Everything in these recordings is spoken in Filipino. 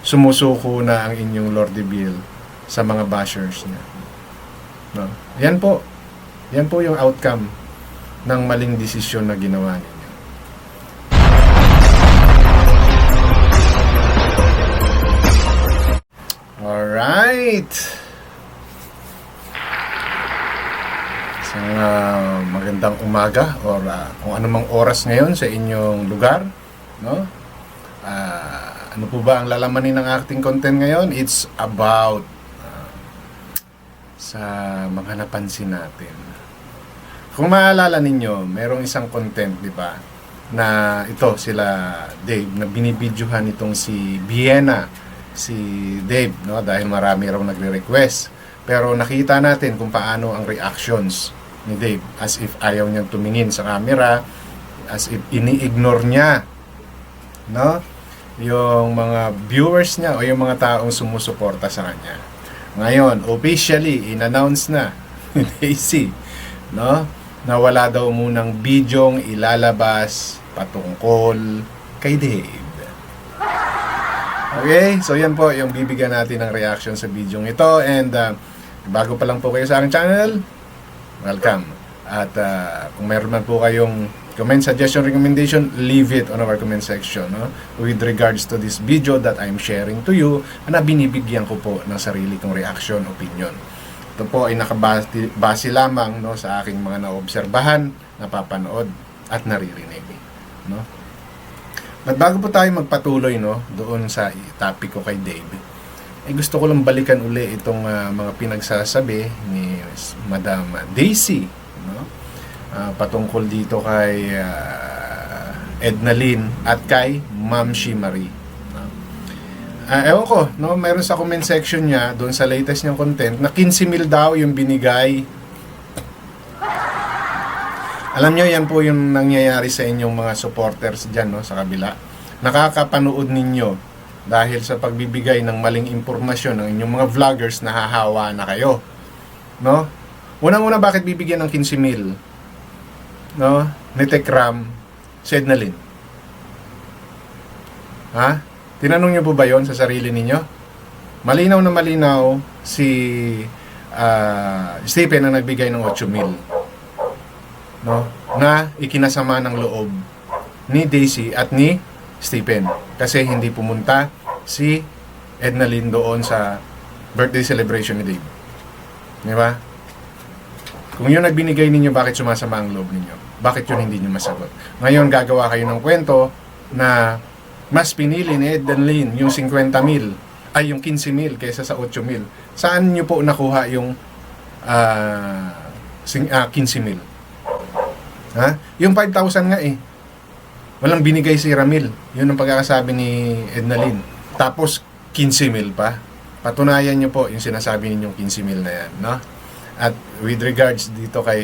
sumusuko na ang inyong Lordy Bill sa mga bashers niya. No? Yan po. Yan po yung outcome ng maling desisyon na ginawa ninyo. Alright. Isang magandang umaga or kung anumang oras ngayon sa inyong lugar, no? Ano po ba ang lalamanin ng ating content ngayon? It's about sa mga napansin natin. Kung maalala ninyo, merong isang content, di ba? Na ito sila Dave na binibidyohan itong si Vienna, si Dave, no? Dahil marami raw nagre-request. Pero nakita natin kung paano ang reactions ni Dave, as if ayaw niyang tumingin sa camera, as if ini-ignore niya, no? Yung mga viewers niya o yung mga taong sumusuporta sa kanya. Ngayon, officially in-announce na ni Daisy, no? Na wala daw munang bidyong ilalabas patungkol kay Dave. Okay, so yan po yung bibigyan natin ng reaction sa video ito. And bago pa lang po kayo sa aking channel, welcome. At kung meron man po kayong comment, suggestion, recommendation, leave it on our comment section, no? With regards to this video that I'm sharing to you, na binibigyan ko po ng sarili kong reaction, opinion. Ito po ay nakabase lamang, no, sa aking mga naobserbahan, napapanood at naririnig, no? At bago po tayo magpatuloy, no, doon sa topic ko kay Dave, gusto ko lang balikan uli itong mga pinagsasabi ni Madam Daisy, no, patungkol dito kay Edna Lynn at kay Ma'am Shi Marie. No? Ewan ko, no, meron sa comment section niya, doon sa latest niyang content, na 15,000 daw yung binigay. Alam nyo, yan po yung nangyayari sa inyong mga supporters dyan, no, sa kabila. Nakakapanood ninyo dahil sa pagbibigay ng maling impormasyon ng inyong mga vloggers, nahahawa na kayo. No? Unang-una, bakit bibigyan ng 15,000? No? Ni Tekram, si Edna Lynn? Ha? Tinanong nyo po ba yon sa sarili ninyo? Malinaw na malinaw si Stephen ang nagbigay ng 8,000. No, na ikinasama ng loob ni Daisy at ni Stephen kasi hindi pumunta si Edna Lynn doon sa birthday celebration ni Dave. Di ba? Kung yun nagbinigay ninyo, bakit sumasama ang loob ninyo? Bakit yun hindi nyo masagot? Ngayon, gagawa kayo ng kwento na mas pinili ni Edna Lynn yung 50,000 ay yung 15,000 kaysa sa 8,000. Saan nyo po nakuha yung 15,000? Ha? Yung 5,000 nga eh. Walang binigay si Ramil. Yun ang pagkakasabi ni Edna Lynn. Tapos 15,000 pa. Patunayan nyo po yung sinasabi ninyong 15,000 na yan, no? At with regards dito kay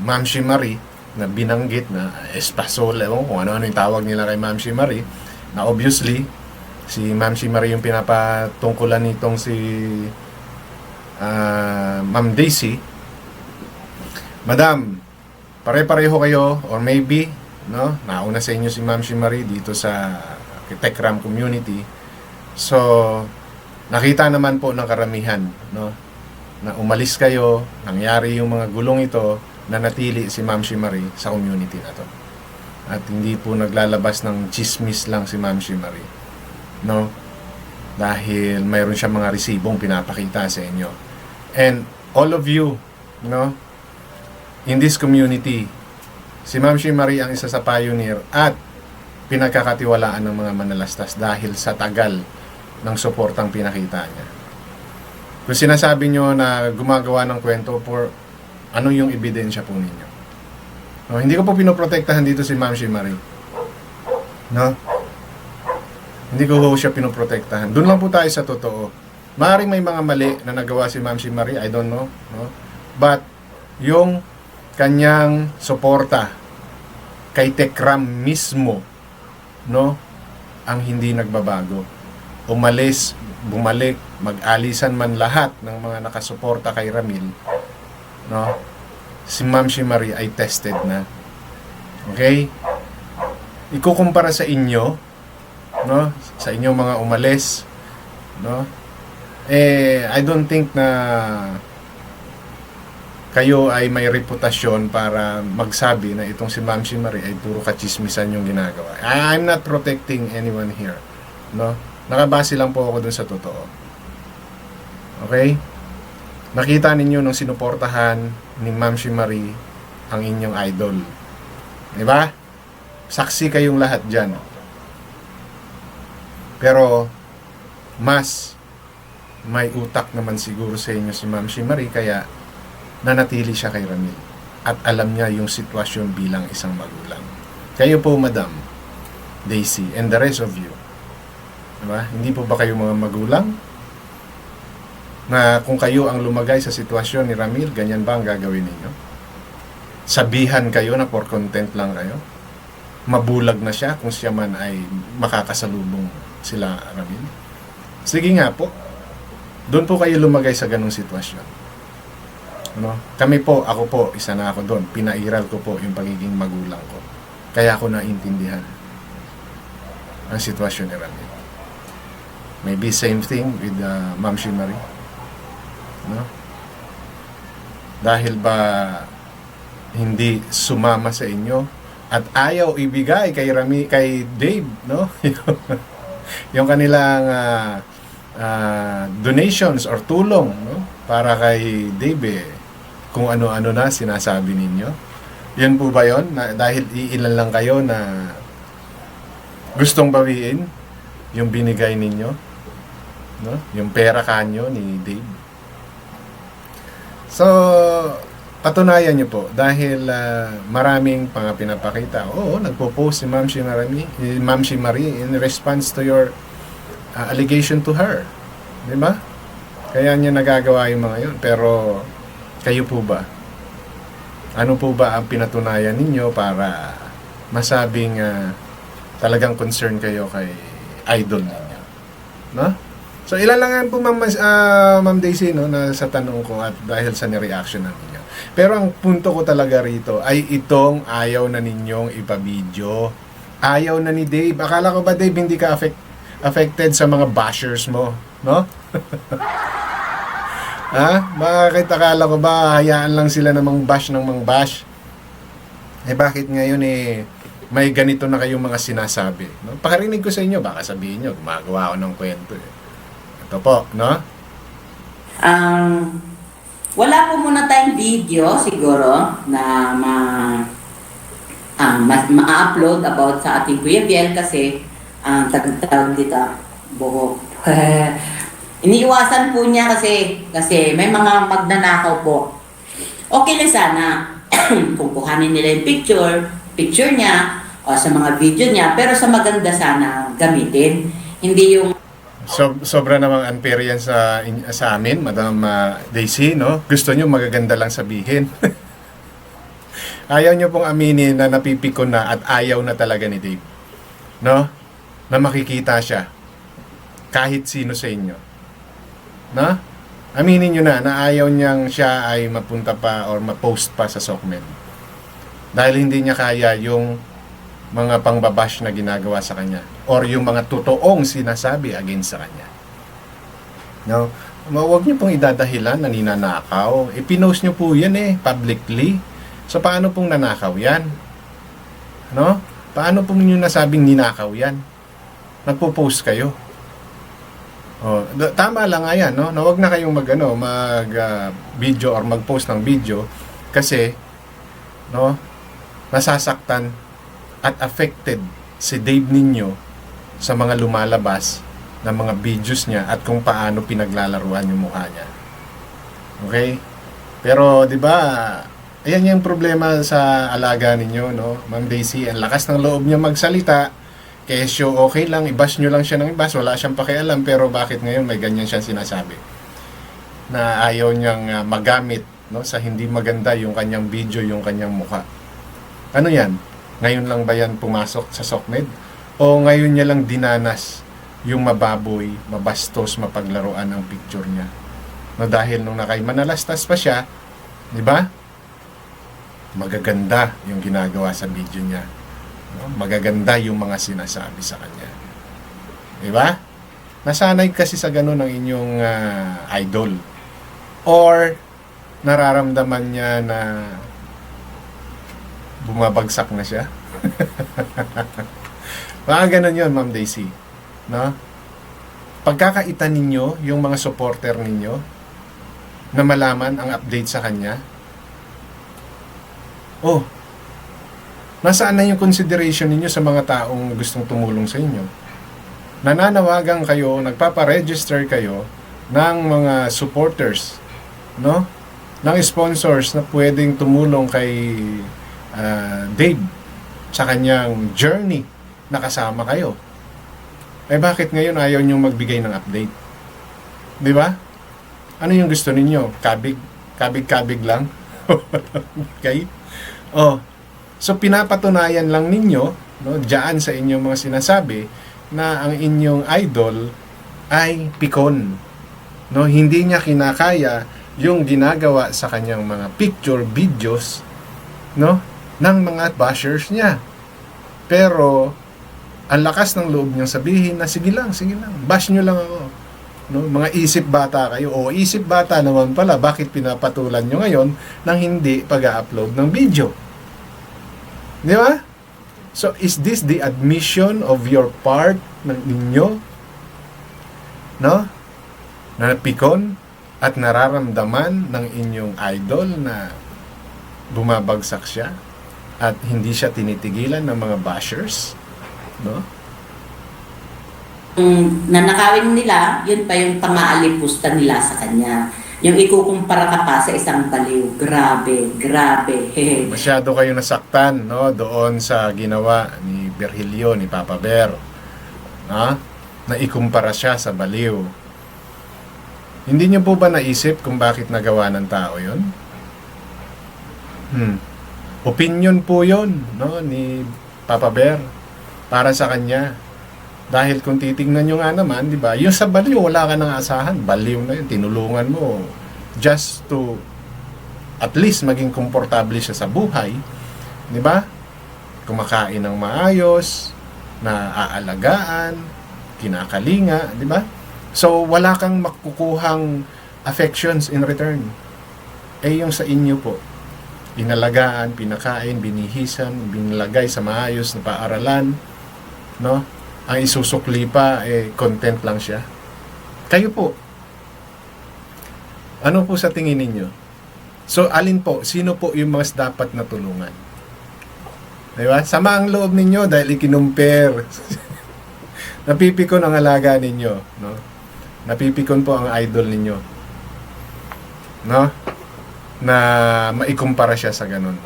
Ma'am Shi Marie na binanggit na espasol, kung ano-ano yung tawag nila kay Ma'am Shi Marie, na obviously si Ma'am Shi Marie yung pinapatungkulan nitong si Ma'am Daisy. Madam, pare-pareho kayo or maybe, no, nauna sa inyo si Ma'am Shi Marie dito sa Tekram community. So, nakita naman po ng karamihan, no, na umalis kayo, nangyari yung mga gulong ito, na natili si Ma'am Shi Marie sa community na to. At hindi po naglalabas ng chismis lang si Ma'am Shi Marie, no, dahil mayroon siya mga resibong pinapakita sa inyo. And all of you, no, in this community, si Ma'am Shi Marie ang isa sa pioneer at pinagkakatiwalaan ng mga manalastas dahil sa tagal ng suportang pinakita niya. Kung sinasabi nyo na gumagawa ng kwento, for ano yung ebidensya po ninyo? No, hindi ko po pinoprotektahan dito si Ma'am Shi Marie. No? Hindi ko po siya pinoprotektahan. Doon lang po tayo sa totoo. Maaaring may mga mali na nagawa si Ma'am Shi Marie, I don't know. No? But, yung kanyang suporta kay Tekram mismo, no, ang hindi nagbabago. Umalis, bumalik, mag-alisan man lahat ng mga nakasuporta kay Ramil, no, si Ma'am Shi Marie ay tested na. Okay? Ikukumpara sa inyo, no, sa inyong mga umalis, no? I don't think na kayo ay may reputasyon para magsabi na itong si Ma'am Shimari ay puro kachismisan yung ginagawa. I'm not protecting anyone here, no? Nakabase lang po ako dun sa totoo. Okay? Nakita ninyo nung sinuportahan ni Ma'am Shimari ang inyong idol. Di ba? Saksi kayong lahat dyan. Pero, mas may utak naman siguro sa inyo si Ma'am Shimari, kaya nanatili siya kay Ramil. At alam niya yung sitwasyon bilang isang magulang. Kayo po, Madam Daisy, and the rest of you. Diba? Hindi po ba kayo mga magulang? Na kung kayo ang lumagay sa sitwasyon ni Ramil, ganyan ba ang gagawin ninyo? Sabihan kayo na for content lang kayo? Mabulag na siya kung siya man ay makakasalubong sila Ramil? Sige nga po. Doon po kayo lumagay sa ganong sitwasyon. Ano? Kami po, ako po, isa na ako doon. Pinairal ko po yung pagiging magulang ko. Kaya ako naintindihan ang sitwasyon ni Ramil. Maybe same thing with Ma'am Shimari. No? Dahil ba hindi sumama sa inyo at ayaw ibigay kay kay Dave, no? Yung kanilang donations or tulong, no? Para kay Dave, kung ano-ano na sinasabi ninyo. Yan po ba yun? Dahil iilan lang kayo na gustong bawiin yung binigay ninyo, no? Yung pera kanyo ni Dave. So, patunayan nyo po dahil maraming mga pinapakita. Oo, nagpo-post si Ma'am Shimari in response to your allegation to her. Di ba? Kaya niya nagagawa yung mga yun. Pero, kayo po ba? Ano po ba ang pinatunayan ninyo para masabing talagang concern kayo kay idol ninyo? No? So, ilan lang po, Ma'am Daisy, no, na sa tanong ko at dahil sa nireaction ninyo. Pero ang punto ko talaga rito ay itong ayaw na ninyong ipabidyo. Ayaw na ni Dave. Akala ko ba, Dave, hindi ka affected sa mga bashers mo? No? Ha? Bakit akala ko ba hayaan lang sila namang bash ng mga bash? Bakit ngayon may ganito na kayong mga sinasabi? No? Pakarinig ko sa inyo, baka sabihin nyo, gumagawa ako ng kwento. Ito po, no? Wala po muna tayong video siguro na ma-upload about sa ating Kuya Biel kasi tawag dito buhok. Iniiwasan po niya kasi may mga magnanakaw po. Okay lang sana kung kuhanin nila yung picture niya o sa mga video niya, pero sa maganda sana gamitin. Hindi yung sobra namang unfair yan sa amin, Madam Daisy, no? Gusto nyo magaganda lang sabihin. Ayaw nyo pong aminin na napipikon na at ayaw na talaga ni Dave. No? Na makikita siya. Kahit sino sa inyo. No? Aminin nyo na ayaw niyang siya ay mapunta pa or ma-post pa sa SOCMED. Dahil hindi niya kaya yung mga pangbabash na ginagawa sa kanya or yung mga totoong sinasabi against sa kanya. No? Huwag niyo pong idadahilan na ninanakaw. Ipinost niyo po yan publicly. So paano pong nanakaw yan? No? Paano po niyo nasabing ninakaw yan? Nagpo-post kayo. Tama lang nga yan, no? Na huwag na kayong video or mag-post ng video kasi no, nasasaktan at affected si Dave ninyo sa mga lumalabas na mga videos niya at kung paano pinaglalaruan yung mukha niya. Okay? Pero 'di ba, ayan yung problema sa alaga ninyo, no? Ma'am Daisy, ang lakas ng loob niya magsalita. Kesyo okay lang, i-bash nyo lang siya ng i-bash, wala siyang pakialam, pero bakit ngayon may ganyan siyang sinasabi? Na ayaw niyang magamit, no, sa hindi maganda yung kanyang video, yung kanyang mukha. Ano yan? Ngayon lang ba yan pumasok sa SOCMED? O ngayon niya lang dinanas yung mababoy, mabastos, mapaglaruan ang picture niya? No, dahil nung manalastas pa siya, di ba? Magaganda yung ginagawa sa video niya. No? Magaganda yung mga sinasabi sa kanya. Di ba? Nasanay kasi sa ganun ang inyong idol. Or nararamdaman niya na bumabagsak na siya. Baka ganun yun, Ma'am Daisy. No? Pagkakaitan ninyo, yung mga supporter ninyo, na malaman ang update sa kanya, oh, nasaan na yung consideration ninyo sa mga taong gustong tumulong sa inyo? Nananawagan kayo, nagpapa-register kayo ng mga supporters, no? Ng sponsors na pwedeng tumulong kay Dave sa kanyang journey na kasama kayo. Eh bakit ngayon ayaw nyo magbigay ng update? Di ba? Ano yung gusto ninyo? Kabig lang? Okay? Oh, so pinapatunayan lang ninyo, no, diyan sa inyong mga sinasabi na ang inyong idol ay pikon. No, hindi niya kinakaya yung ginagawa sa kanyang mga picture, videos, no, ng mga bashers niya. Pero ang lakas ng loob niyang sabihin na sige lang, bash nyo lang ako. No, mga isip bata kayo. O isip bata naman pala, bakit pinapatulan nyo ngayon nang hindi pag-upload ng video? Di ba? So, is this the admission of your part ng ninyo? No? Na pikon at nararamdaman ng inyong idol na bumabagsak siya at hindi siya tinitigilan ng mga bashers? No? Nanakawin nila, yun pa yung pang-aalipusta nila sa kanya. Yung ikukumpara ka pa sa isang baliw. Grabe. Masyado kayo nasaktan, no, doon sa ginawa ni Virgilio, ni Papa Bear. Ha? Na ikumpara siya sa baliw. Hindi niyo po ba naisip kung bakit nagawa ng tao yun? Opinion po yun, no, ni Papa Bear para sa kanya. Dahil kung titingnan nyo nga naman, di ba, yung sa baliw, wala ka nang asahan. Baliw na yun, tinulungan mo just to at least maging komportable siya sa buhay. Di ba? Kumakain ng maayos, naaalagaan, kinakalinga, di ba? So, wala kang makukuhang affections in return. Eh, yung sa inyo po, inalagaan, pinakain, binihisan, binilagay sa maayos na paaralan, no? Ang isusukli pa, content lang siya. Kayo po, ano po sa tingin ninyo? So, alin po, sino po yung mas dapat na tulungan? Diba? Sama ang loob ninyo dahil ikinumpare. Napipikon ang alaga ninyo. No? Napipikon po ang idol ninyo. No? Na maikumpara siya sa ganun.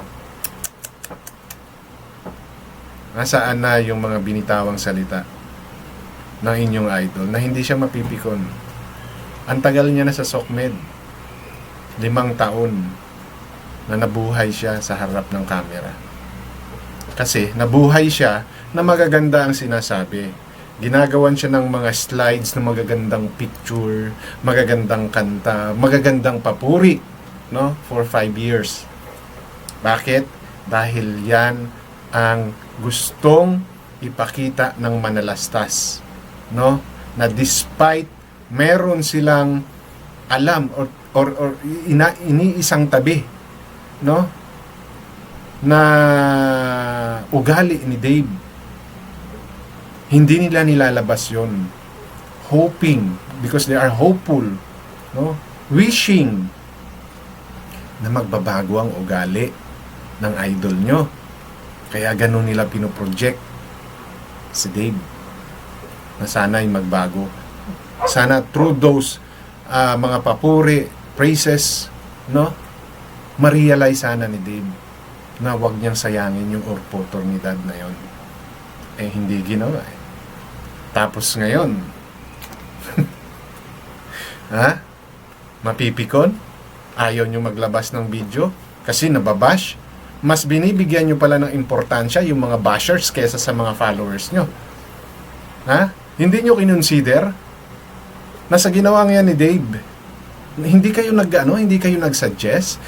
Nasaan na yung mga binitawang salita ng inyong idol na hindi siya mapipikon? Ang tagal niya na sa SOCMED. 5 taon na nabuhay siya sa harap ng camera. Kasi nabuhay siya na magaganda ang sinasabi. Ginagawan siya ng mga slides na magagandang picture, magagandang kanta, magagandang papuri, no? For 5 years. Bakit? Dahil yan ang gustong ipakita ng manalastas, no, na despite meron silang alam or iniisang tabi, no, na ugali ni Dave, hindi nila nilalabas yon, hoping, because they are hopeful, no, wishing na magbabago ang ugali ng idol nyo. Kaya ganun nila pinoproject si Dave na sana'y magbago. Sana through those mga papuri, praises, no, ma-realize sana ni Dave na wag niyang sayangin yung oportunidad na yon. Eh, hindi ginawa eh. Tapos ngayon, ha? Mapipikon? Ayaw niyo maglabas ng video kasi nababash? Mas binibigyan nyo pala ng importansya yung mga bashers kesa sa mga followers nyo. Ha? Hindi nyo kinonsider na sa ginawa ngayon ni Dave, hindi kayo hindi kayo nag-suggest.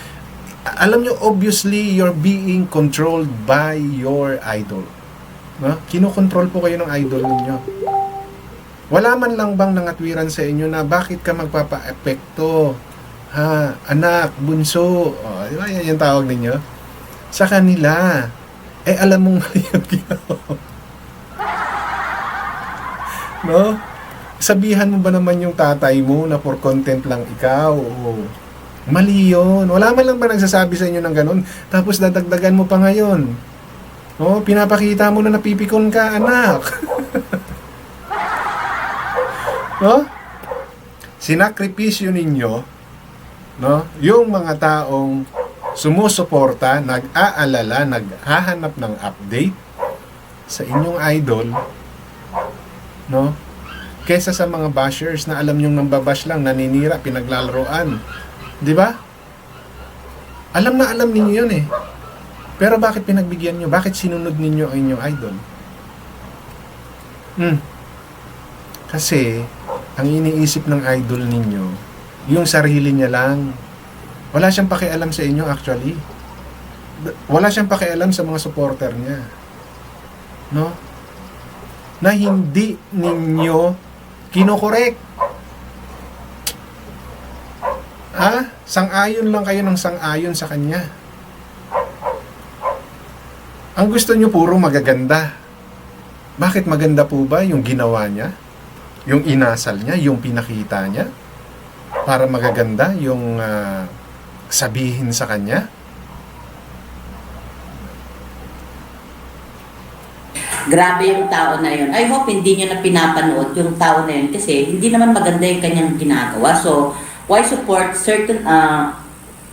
Alam nyo, obviously, you're being controlled by your idol. No? Kinokontrol po kayo ng idol ninyo. Wala man lang bang nangatwiran sa inyo na bakit ka magpapa-epekto? Ha, anak, bunso. Oh, di ba yan yung tawag ninyo? Sa kanila. Eh, alam mong mali yung ginawa. No? Sabihan mo ba naman yung tatay mo na for content lang ikaw? O, mali yun. Wala man lang ba nagsasabi sa inyo ng ganun? Tapos dadagdagan mo pa ngayon. No? Pinapakita mo na napipikon ka, anak. No? Sinakripisyo ninyo, no? Yung mga taong sumusuporta, nag-aalala, naghahanap ng update sa inyong idol, no? Kesa sa mga bashers na alam nyong nambabash lang, naninira, pinaglalaroan. Di ba? Alam na alam ninyo yun eh. Pero bakit pinagbigyan nyo? Bakit sinunod ninyo ang inyong idol? Kasi, ang iniisip ng idol ninyo, yung sarili niya lang. Wala siyang pakialam sa inyo actually. Wala siyang pakialam sa mga supporter niya. No? Na hindi ninyo kinokorek. Ha? Sang-ayon lang kayo ng sang-ayon sa kanya. Ang gusto nyo puro magaganda. Bakit maganda po ba yung ginawa niya? Yung inasal niya, yung pinakita niya? Para magaganda yung sabihin sa kanya? Grabe yung tao na yun. I hope hindi nyo na pinapanood yung tao na yun kasi hindi naman maganda yung kanyang ginagawa. So, why support certain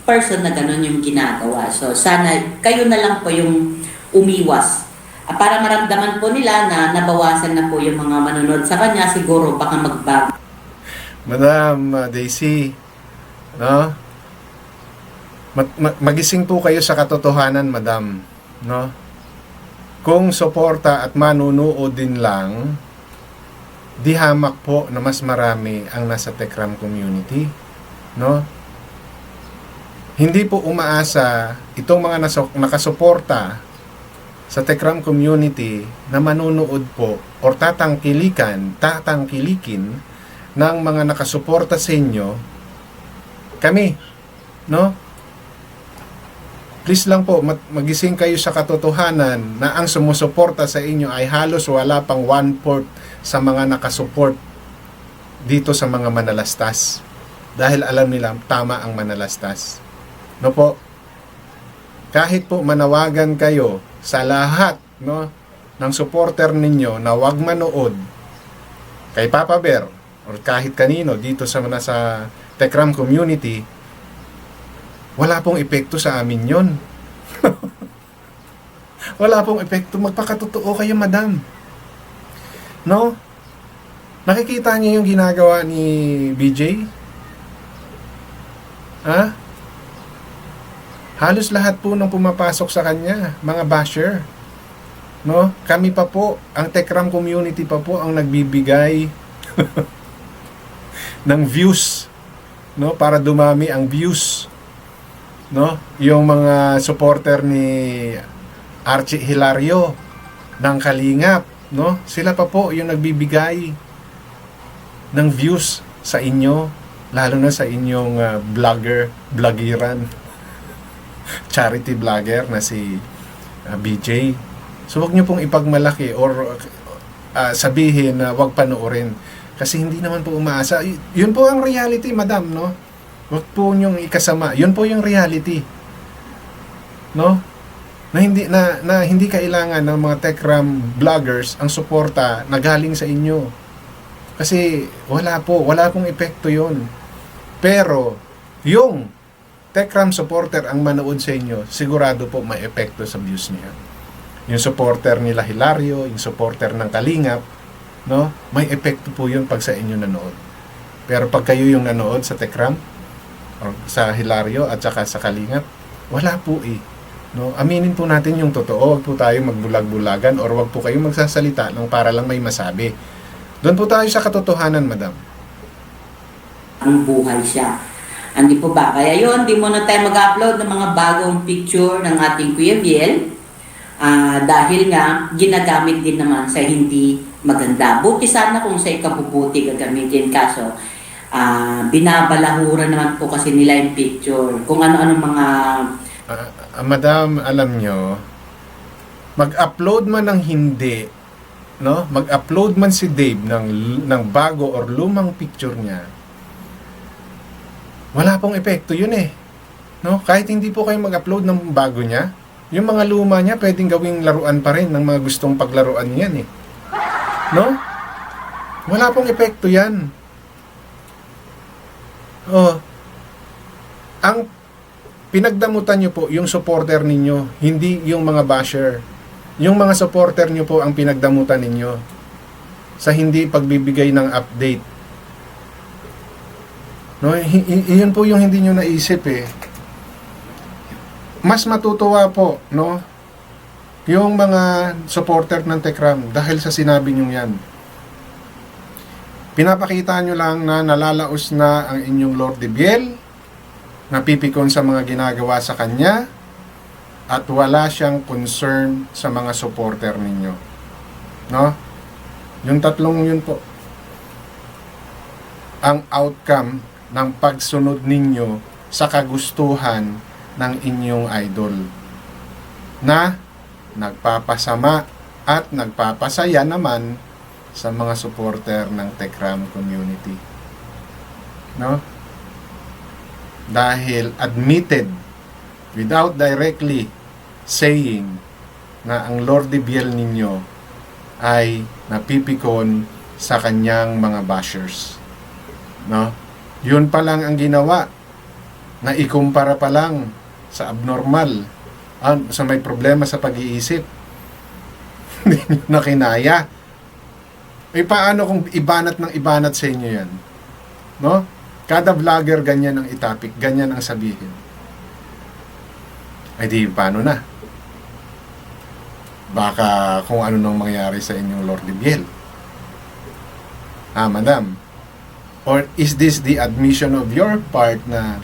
person na ganun yung ginagawa? So, sana kayo na lang po yung umiwas. Para maramdaman po nila na nabawasan na po yung mga manonood sa kanya, siguro baka magbago. Madam Daisy, no? Magising po kayo sa katotohanan, madam, no? Kung suporta at manunood din lang, di hamak po na mas marami ang nasa Tekram community, no? Hindi po umaasa itong mga nakasuporta sa Tekram community na manunood po or tatangkilikin ng mga nakasuporta sa inyo, kami, no? Please lang po, magising kayo sa katotohanan na ang sumusuporta sa inyo ay halos wala pang 1/4 sa mga nakasupport dito sa mga manalastas. Dahil alam nila tama ang manalastas. No po? Kahit po manawagan kayo sa lahat, no, ng supporter ninyo na wag manood kay Papa Bear or kahit kanino dito sa Tekram community, wala pong epekto sa amin yon. Wala pong epekto. Magpakatotoo kayo, madam. No? Nakikita niyo yung ginagawa ni BJ? Ha? Halos lahat po ng pumapasok sa kanya, mga basher. No? Kami pa po, ang Tekram community pa po ang nagbibigay ng views, no, para dumami ang views, no? Yung mga supporter ni Archie Hilario ng Kalingap, no? Sila pa po yung nagbibigay ng views sa inyo, lalo na sa inyong vloggeran, charity vlogger na si BJ. So wag niyo pong ipagmalaki or sabihin na wag panoorin kasi hindi naman po umaasa. Yun po ang reality, madam, no? Wag po niyong ikasama. Yun po yung reality. No? Na hindi kailangan ng mga Tekram vloggers ang suporta na galing sa inyo. Kasi wala pong epekto yun. Pero yung Tekram supporter ang manood sa inyo, sigurado po may epekto sa views niya. Yung supporter nila Hilario, yung supporter ng Kalingap, no? May epekto po yun pag sa inyo nanood. Pero pag kayo yung nanood sa Tekram or sa Hilario at saka sa Kalingap, wala po eh. No? Aminin po natin yung totoo. Huwag po tayo magbulag-bulagan or huwag po kayo magsasalita lang para lang may masabi. Doon po tayo sa katotohanan, madam. Ang buhay siya. Hindi po ba? Kaya yun, di muna tayo mag-upload ng mga bagong picture ng ating Kuya Biel. Dahil nga, ginagamit din naman sa hindi maganda. Buti sana kung sa ikabubuti gagamitin, kaso binabalahura naman po kasi nila yung picture. Kung ano-ano mga... Madam, alam nyo, mag-upload man ng hindi, no? Mag-upload man si Dave ng bago or lumang picture niya, wala pong epekto yun eh. No? Kahit hindi po kayo mag-upload ng bago niya, yung mga luma niya pwedeng gawing laruan pa rin ng mga gustong paglaruan niyan eh. No? Wala pong epekto yan. Oh. Ang pinagdamutan nyo po yung supporter ninyo, hindi yung mga basher. Yung mga supporter nyo po ang pinagdamutan ninyo sa hindi pagbibigay ng update. No, iyon po yung hindi nyo naisip eh. Mas matutuwa po, no, yung mga supporter ng Tekram dahil sa sinabi nyo yan. Pinapakita nyo lang na nalalaos na ang inyong Lord de Biel, napipikon sa mga ginagawa sa kanya, at wala siyang concern sa mga supporter ninyo. No? Yung tatlong yun po ang outcome ng pagsunod ninyo sa kagustuhan ng inyong idol na nagpapasama at nagpapasaya naman sa mga supporter ng Tekram community. No? Dahil admitted without directly saying na ang Lord de Biel ninyo ay napipikon sa kanyang mga bashers. No? Yun pa lang ang ginawa, na ikumpara pa lang sa abnormal, sa may problema sa pag-iisip. Hindi nyo na kinaya. Eh paano kung ibanat ng ibanat sa inyo yan? No? Kada vlogger ganyan ang itapik, ganyan ang sabihin. Ay di, paano na? Baka kung ano nang mangyari sa inyong Lord de Biel. Madam? Or is this the admission of your part na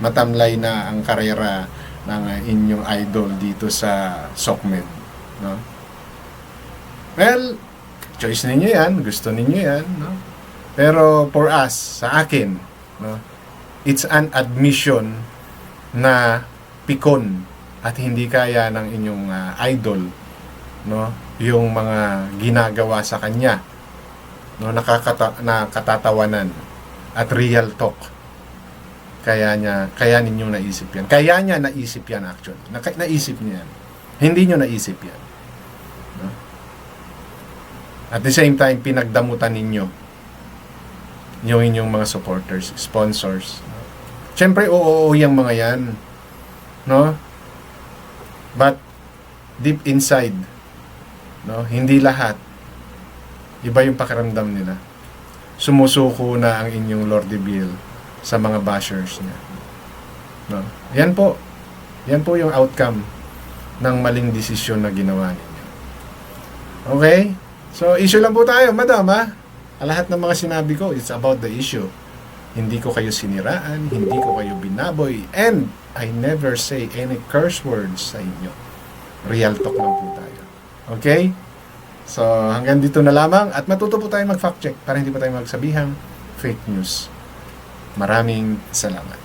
matamlay na ang karera ng inyong idol dito sa SOCMED? No? Well, choice ninyo yan, gusto ninyo yan, no? Pero for us, sa akin, no, it's an admission na pikon at hindi kaya ng inyong idol, no, yung mga ginagawa sa kanya, no, nakatatawanan at real talk. Kaya ninyong naisip yan. Kaya niya naisip yan actually. Naisip niya yan. Hindi nyo naisip yan. No? At the same time, pinagdamutan ninyo yung inyong mga supporters, sponsors. No? Siyempre, oo yung mga yan. No? But, deep inside, no, hindi lahat. Iba yung pakiramdam nila. Sumusuko na ang inyong Lord de Biel sa mga bashers niya. No? Yan po yung outcome ng maling desisyon na ginawa ninyo. Okay? So, issue lang po tayo, madam, ha? Lahat ng mga sinabi ko, it's about the issue. Hindi ko kayo siniraan, hindi ko kayo binaboy, and I never say any curse words sa inyo. Real talk lang po tayo. Okay? So, hanggang dito na lamang at matuto po tayo mag-fact check para hindi pa tayo magsabihang fake news. Maraming salamat.